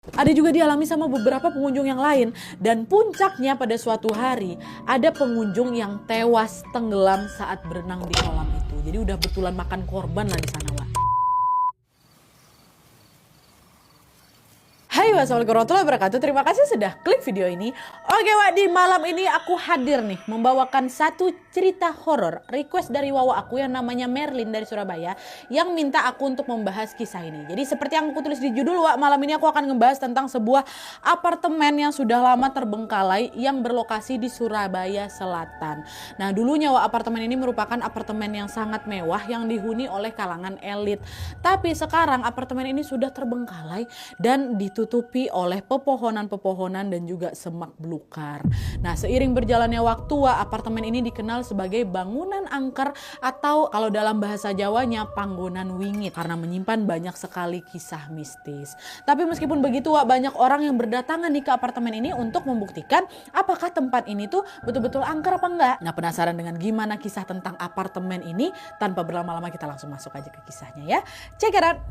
Ada juga dialami sama beberapa pengunjung yang lain. Dan puncaknya pada suatu hari ada pengunjung yang tewas tenggelam saat berenang di kolam itu. Jadi udah betulan makan korban lah di sana, Wak. Hai, wassalamualaikum warahmatullahi wabarakatuh. Terima kasih sudah klik video ini. Oke, Wak, di malam ini aku hadir nih membawakan satu cerita horor request dari Wawa aku yang namanya Merlin dari Surabaya yang minta aku untuk membahas kisah ini. Jadi seperti yang aku tulis di judul, Wak, malam ini aku akan ngebahas tentang sebuah apartemen yang sudah lama terbengkalai yang berlokasi di Surabaya Selatan. Nah, dulunya, Wak, apartemen ini merupakan apartemen yang sangat mewah yang dihuni oleh kalangan elit. Tapi sekarang apartemen ini sudah terbengkalai dan ditutupi oleh pepohonan-pepohonan dan juga semak belukar. Nah, seiring berjalannya waktu, apartemen ini dikenal sebagai bangunan angker atau kalau dalam bahasa Jawanya panggonan wingit karena menyimpan banyak sekali kisah mistis. Tapi meskipun begitu, banyak orang yang berdatangan nih ke apartemen ini untuk membuktikan apakah tempat ini tuh betul-betul angker apa enggak. Nah, penasaran dengan gimana kisah tentang apartemen ini? Tanpa berlama-lama kita langsung masuk aja ke kisahnya ya. Check it out.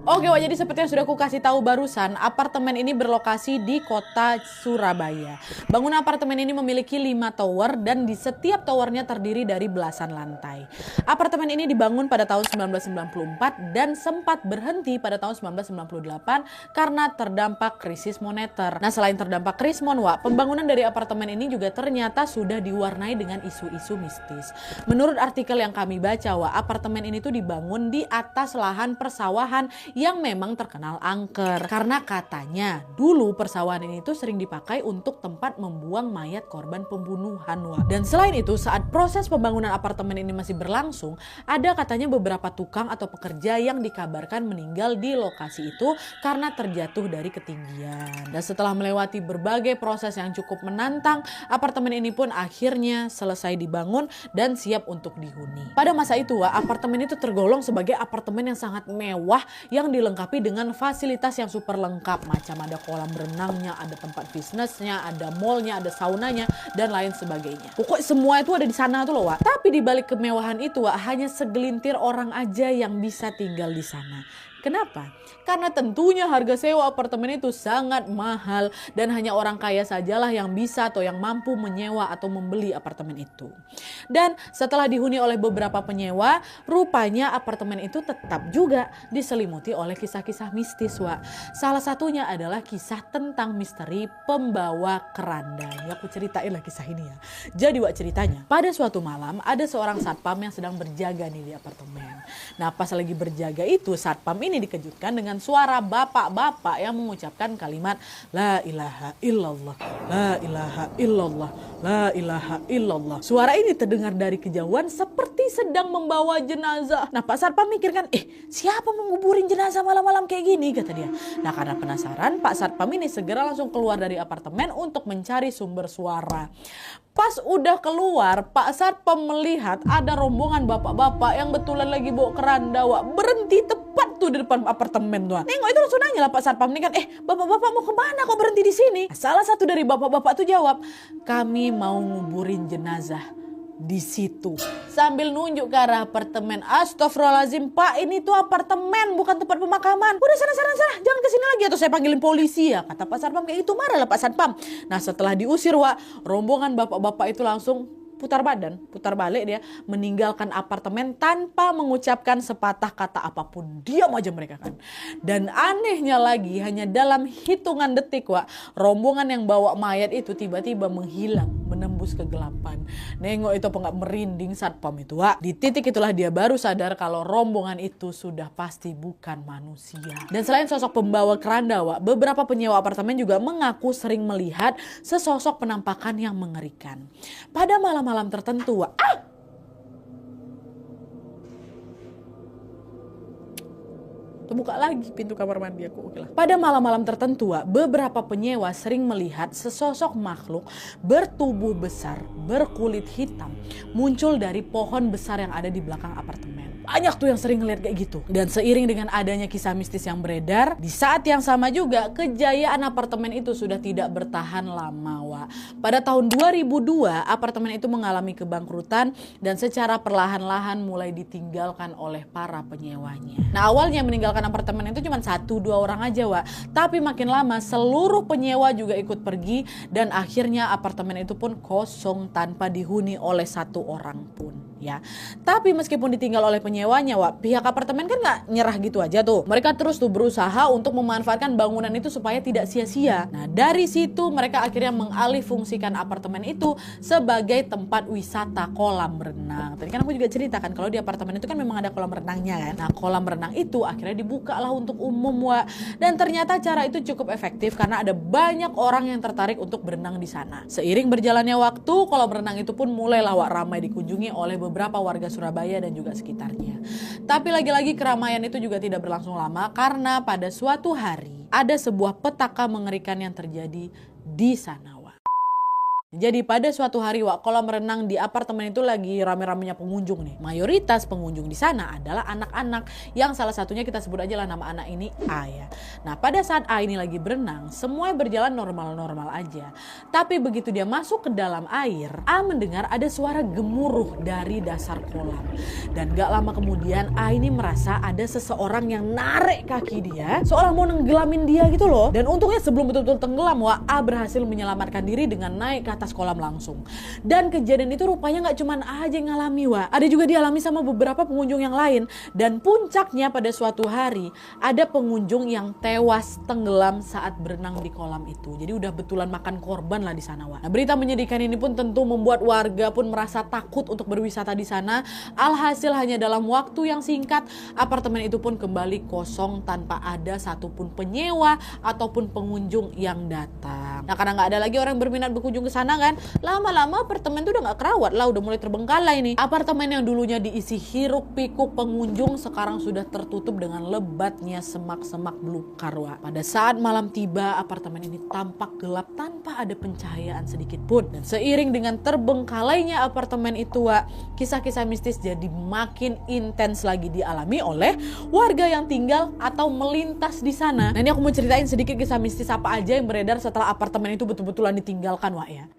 Oke, Wak, jadi seperti yang sudah aku kasih tahu barusan, apartemen ini berlokasi di kota Surabaya. Bangunan apartemen ini memiliki 5 tower dan di setiap towernya terdiri dari belasan lantai. Apartemen ini dibangun pada tahun 1994 dan sempat berhenti pada tahun 1998 karena terdampak krisis moneter. Nah, selain terdampak krismon, Wak, pembangunan dari apartemen ini juga ternyata sudah diwarnai dengan isu-isu mistis. Menurut artikel yang kami baca, Wak, apartemen ini tuh dibangun di atas lahan persawahan yang memang terkenal angker. Karena katanya dulu persawahan ini tuh sering dipakai untuk tempat membuang mayat korban pembunuhan, Wak. Dan selain itu, saat proses pembangunan apartemen ini masih berlangsung, ada katanya beberapa tukang atau pekerja yang dikabarkan meninggal di lokasi itu karena terjatuh dari ketinggian. Dan setelah melewati berbagai proses yang cukup menantang, apartemen ini pun akhirnya selesai dibangun dan siap untuk dihuni. Pada masa itu, Wak, apartemen itu tergolong sebagai apartemen yang sangat mewah yang dilengkapi dengan fasilitas yang super lengkap, macam ada kolam renangnya, ada tempat bisnisnya, ada mallnya, ada saunanya dan lain sebagainya. Pokoknya semua itu ada di sana tuh loh, Wak. Tapi di balik kemewahan itu, Wak, hanya segelintir orang aja yang bisa tinggal di sana. Kenapa? Karena tentunya harga sewa apartemen itu sangat mahal dan hanya orang kaya sajalah yang bisa atau yang mampu menyewa atau membeli apartemen itu. Dan setelah dihuni oleh beberapa penyewa, rupanya apartemen itu tetap juga diselimuti oleh kisah-kisah mistis, Wak. Salah satunya adalah kisah tentang misteri pembawa keranda. Ya, aku ceritain lah kisah ini ya. Jadi, Wak, ceritanya, pada suatu malam ada seorang satpam yang sedang berjaga nih di apartemen. Nah, pas lagi berjaga itu, satpam ini dikejutkan dengan suara bapak-bapak yang mengucapkan kalimat La ilaha illallah, la ilaha illallah, la ilaha illallah. Suara ini terdengar dari kejauhan seperti sedang membawa jenazah. Nah, Pak Satpam mikirkan, siapa menguburin jenazah malam-malam kayak gini, kata dia. Nah, karena penasaran, Pak Satpam ini segera langsung keluar dari apartemen untuk mencari sumber suara. Pas udah keluar, Pak Satpam melihat ada rombongan bapak-bapak yang betulan lagi bawa keranda, Wak, berhenti tepat tuh di depan apartemen tuh. Nengok itu langsung nanya lah Pak Satpam ini kan, bapak-bapak mau kemana kok berhenti di sini? Salah satu dari bapak-bapak tuh jawab, kami mau nguburin jenazah di situ, sambil nunjuk ke arah apartemen. Astagfirullahaladzim, Pak, ini tuh apartemen bukan tempat pemakaman. Udah sana, jangan kesini lagi atau saya panggilin polisi ya, kata Pak Satpam. Kayak itu marah lah Pak Satpam. Nah, setelah diusir, Wak, rombongan bapak-bapak itu langsung putar balik dia, meninggalkan apartemen tanpa mengucapkan sepatah kata apapun. Diam aja mereka kan. Dan anehnya lagi, hanya dalam hitungan detik, Wak, rombongan yang bawa mayat itu tiba-tiba menghilang, menembus kegelapan. Nengok itu apa nggak merinding satpam itu, Wak. Di titik itulah dia baru sadar kalau rombongan itu sudah pasti bukan manusia. Dan selain sosok pembawa keranda, Wak, beberapa penyewa apartemen juga mengaku sering melihat sesosok penampakan yang mengerikan. Pada malam-malam tertentu, Wak. Buka lagi pintu kamar mandi aku. Oke lah. Pada malam-malam tertentu, Wak, beberapa penyewa sering melihat sesosok makhluk bertubuh besar, berkulit hitam, muncul dari pohon besar yang ada di belakang apartemen. banyak tuh yang sering ngeliat kayak gitu. Dan seiring dengan adanya kisah mistis yang beredar, di saat yang sama juga kejayaan apartemen itu sudah tidak bertahan lama, Wak. Pada tahun 2002 apartemen itu mengalami kebangkrutan dan secara perlahan-lahan mulai ditinggalkan oleh para penyewanya. Nah, awalnya meninggalkan apartemen itu cuma 1-2 orang aja, Wak. Tapi makin lama seluruh penyewa juga ikut pergi dan akhirnya apartemen itu pun kosong tanpa dihuni oleh 1 orang pun. Ya, tapi meskipun ditinggal oleh penyewanya, Wak, pihak apartemen kan nggak nyerah gitu aja tuh. Mereka terus tuh berusaha untuk memanfaatkan bangunan itu supaya tidak sia-sia. Nah, dari situ mereka akhirnya mengalihfungsikan apartemen itu sebagai tempat wisata kolam renang. Tadi kan aku juga ceritakan kalau di apartemen itu kan memang ada kolam renangnya kan. Nah, kolam renang itu akhirnya dibuka lah untuk umum, Wak. Dan ternyata cara itu cukup efektif karena ada banyak orang yang tertarik untuk berenang di sana. Seiring berjalannya waktu, kolam renang itu pun mulai Wak ramai dikunjungi oleh beberapa warga Surabaya dan juga sekitarnya. Tapi lagi-lagi keramaian itu juga tidak berlangsung lama karena pada suatu hari ada sebuah petaka mengerikan yang terjadi di sana, Wak. Jadi pada suatu hari, Wak, kolam renang di apartemen itu lagi rame-ramenya pengunjung nih. Mayoritas pengunjung di sana adalah anak-anak yang salah satunya kita sebut aja lah nama anak ini A ya. Nah, pada saat A ini lagi berenang, semuanya berjalan normal-normal aja. Tapi begitu dia masuk ke dalam air, A mendengar ada suara gemuruh dari dasar kolam. Dan gak lama kemudian A ini merasa ada seseorang yang narik kaki dia seolah mau nenggelamin dia gitu loh. Dan untungnya sebelum betul-betul tenggelam, Wak, A berhasil menyelamatkan diri dengan naik ke atas kolam langsung. Dan kejadian itu rupanya gak cuman A aja yang ngalami, Wak. Ada juga dialami sama beberapa pengunjung yang lain. Dan puncaknya pada suatu hari ada pengunjung yang tewas tenggelam saat berenang di kolam itu. Jadi udah betulan makan korban lah di sana, Wak. Nah, berita menyedihkan ini pun tentu membuat warga pun merasa takut untuk berwisata di sana. Alhasil hanya dalam waktu yang singkat apartemen itu pun kembali kosong tanpa ada satupun penyewa ataupun pengunjung yang datang. Nah, karena nggak ada lagi orang yang berminat berkunjung ke sana kan, lama-lama apartemen itu udah nggak kerawat lah, udah mulai terbengkalai nih. Apartemen yang dulunya diisi hiruk pikuk pengunjung sekarang sudah tertutup dengan lebatnya semak-semak belukar, Wak. Pada saat malam tiba, apartemen ini tampak gelap tanpa ada pencahayaan sedikit pun. Dan seiring dengan terbengkalainya apartemen itu, Wak, kisah-kisah mistis jadi makin intens lagi dialami oleh warga yang tinggal atau melintas di sana. Nah, ini aku mau ceritain sedikit kisah mistis apa aja yang beredar setelah apartemen itu betul-betulan ditinggalkan, Wak ya.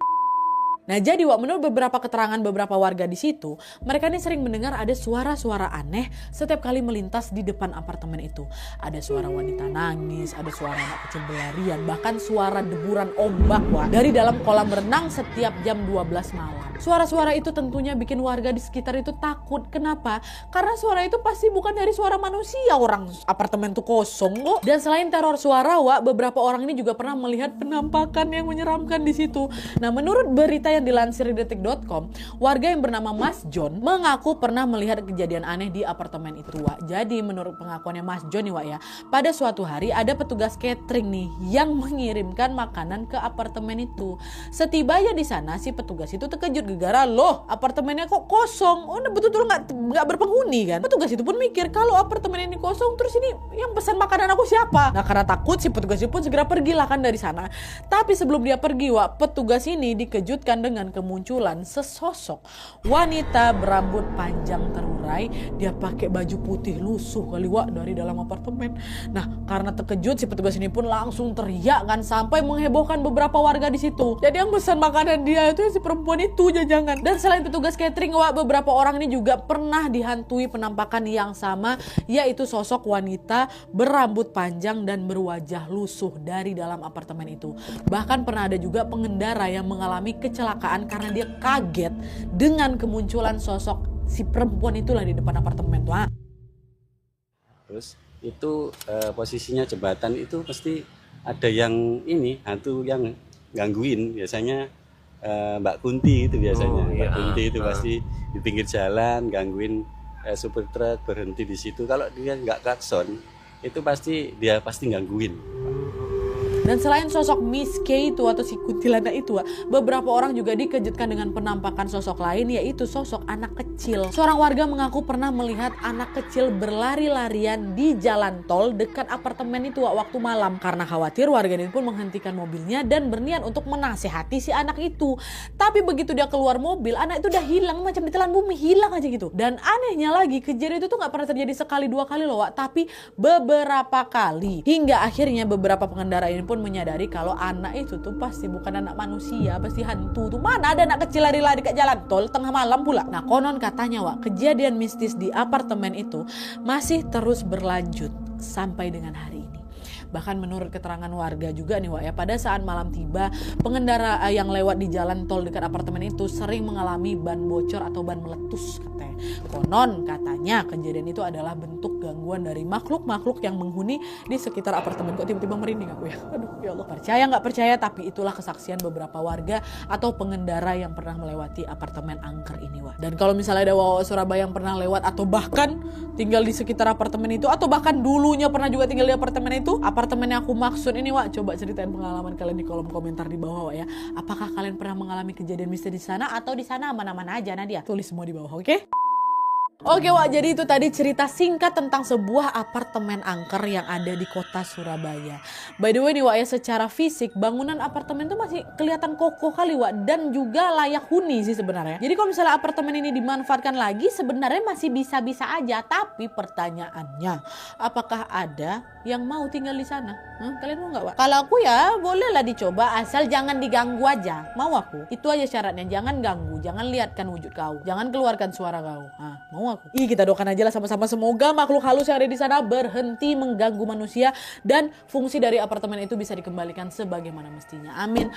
Nah, jadi Wak, menurut beberapa keterangan beberapa warga di situ, mereka ini sering mendengar ada suara-suara aneh setiap kali melintas di depan apartemen itu. Ada suara wanita nangis, ada suara anak kecil berlarian, bahkan suara deburan ombak, Wak, dari dalam kolam renang setiap jam 12 malam. Suara-suara itu tentunya bikin warga di sekitar itu takut. Kenapa? Karena suara itu pasti bukan dari suara manusia, orang apartemen itu kosong kok. Dan selain teror suara, Wak, beberapa orang ini juga pernah melihat penampakan yang menyeramkan di situ. Nah, menurut berita yang dilansir di detik.com, warga yang bernama Mas John mengaku pernah melihat kejadian aneh di apartemen itu, Wak. Jadi menurut pengakuannya Mas John nih, Wak ya, pada suatu hari ada petugas catering nih yang mengirimkan makanan ke apartemen itu. Setibanya di sana, si petugas itu terkejut gara-gara, loh, apartemennya kok kosong? Oh, betul-betul nggak berpenghuni kan? Petugas itu pun mikir, kalau apartemen ini kosong, terus ini yang pesan makanan aku siapa? Nah, karena takut, si petugas itu pun segera pergilah kan dari sana. Tapi sebelum dia pergi, Wak, petugas ini dikejutkan dengan kemunculan sesosok wanita berambut panjang terurai. Dia pakai baju putih lusuh kali, Wak, dari dalam apartemen. Nah, karena terkejut, si petugas ini pun langsung teriak kan, sampai menghebohkan beberapa warga di situ. Jadi yang pesan makanan dia itu si perempuan itu, jangan. Dan selain petugas catering, Wak, beberapa orang ini juga pernah dihantui penampakan yang sama, yaitu sosok wanita berambut panjang dan berwajah lusuh dari dalam apartemen itu. Bahkan pernah ada juga pengendara yang mengalami kecelakaan karena dia kaget dengan kemunculan sosok si perempuan itulah di depan apartemen tuh. Terus itu posisinya jembatan itu pasti ada yang ini, hantu yang gangguin, biasanya Mbak Kunti itu biasanya. Mbak Kunti itu pasti di pinggir jalan gangguin supir truk berhenti di situ. Kalau dia nggak klakson, itu pasti dia pasti gangguin. Dan selain sosok Miss K itu atau si kuntilanak itu, beberapa orang juga dikejutkan dengan penampakan sosok lain, yaitu sosok anak kecil. Seorang warga mengaku pernah melihat anak kecil berlari-larian di jalan tol dekat apartemen itu waktu malam. Karena khawatir, warga ini pun menghentikan mobilnya dan berniat untuk menasehati si anak itu. Tapi begitu dia keluar mobil, anak itu udah hilang, macam ditelan bumi, hilang aja gitu. Dan anehnya lagi, kejadian itu tuh gak pernah terjadi sekali dua kali loh, tapi beberapa kali. Hingga akhirnya beberapa pengendara ini pun menyadari kalau anak itu tuh pasti bukan anak manusia, pasti hantu tuh. Mana ada anak kecil lari-lari ke jalan tol tengah malam pula. Nah, konon katanya kejadian mistis di apartemen itu masih terus berlanjut sampai dengan hari ini. Bahkan menurut keterangan warga juga nih ya, pada saat malam tiba, pengendara yang lewat di jalan tol dekat apartemen itu sering mengalami ban bocor atau ban meletus katanya. Konon katanya kejadian itu adalah bentuk gangguan dari makhluk-makhluk yang menghuni di sekitar apartemen. Kok tiba-tiba merinding aku ya? Aduh ya Allah, percaya nggak percaya, tapi itulah kesaksian beberapa warga atau pengendara yang pernah melewati apartemen angker ini Dan kalau misalnya ada Surabaya yang pernah lewat atau bahkan tinggal di sekitar apartemen itu, atau bahkan dulunya pernah juga tinggal di apartemen itu, apartemen yang aku maksud ini coba ceritain pengalaman kalian di kolom komentar di bawah ya. Apakah kalian pernah mengalami kejadian mistis di sana, atau di sana aman-aman aja? Nadia tulis semua di bawah, oke? Oke jadi itu tadi cerita singkat tentang sebuah apartemen angker yang ada di kota Surabaya. By the way nih ya, secara fisik bangunan apartemen itu masih kelihatan kokoh kali dan juga layak huni sih sebenarnya. Jadi kalau misalnya apartemen ini dimanfaatkan lagi, sebenarnya masih bisa-bisa aja. Tapi pertanyaannya, apakah ada yang mau tinggal di sana? Kalian mau nggak Kalau aku ya bolehlah dicoba, asal jangan diganggu aja. Mau aku. Itu aja syaratnya, jangan ganggu, jangan lihatkan wujud kau, jangan keluarkan suara kau. Mau aku. Kita doakan aja lah sama-sama, semoga makhluk halus yang ada di sana berhenti mengganggu manusia dan fungsi dari apartemen itu bisa dikembalikan sebagaimana mestinya. Amin.